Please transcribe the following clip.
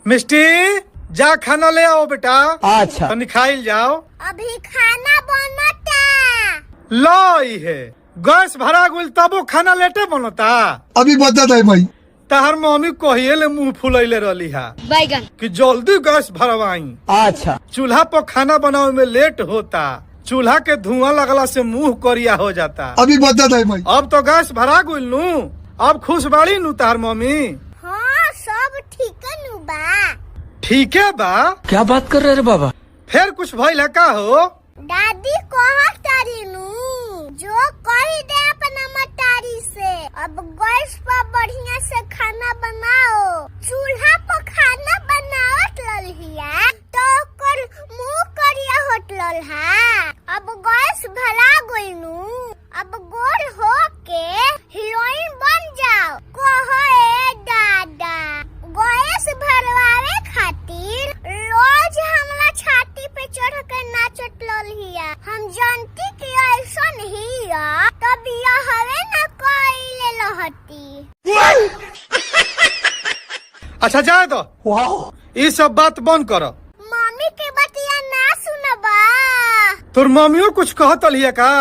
मिस्टी जा खाना ले आओ बेटा। अच्छा तो निखाइल जाओ। अभी खाना बनता। लो है गैस भरा गुल तबो खाना लेटे बनता। अभी बता दे भाई। तहर मम्मी कहिए ले मुंह फुलैले रहली हा बैगन कि जल्दी गैस भरवाई। अच्छा चूल्हा पर खाना बनावे में लेट होता। चूल्हा के धुआं लगला से मुंह करिया हो जाता। अभी बता दे भाई। अब तो गैस भरा गुल नू। अब खुश बाड़ी नू तहर मम्मी। हाँ सब ठीक नु बा। ठीक है बा। क्या बात कर रहे रे बाबा? फिर कुछ भइल है का हो? दादी कहत तारी नु जो कही दे अपना मतारी से अब गैस पर बढ़िया से खाना बनाओ। चूल्हा पर खाना बनावत ललहिया तो कर मुंह करिया होत ललहा। अब गैस भरा गइनु अब गोर हो के हीरोइन बन जाओ। कहे दादा गैस भरवावे खातिर रोज हमला छाती पे चढ़ के नाचत ललहिया। हम जानती कि ऐसा नहीं तब यह हवे न कोई लहती। अच्छा जाए तो वाह ये सब बात बंद करो। मम्मी के बतिया ना सुनबा। तोर मम्मियों कुछ कहत लिया का?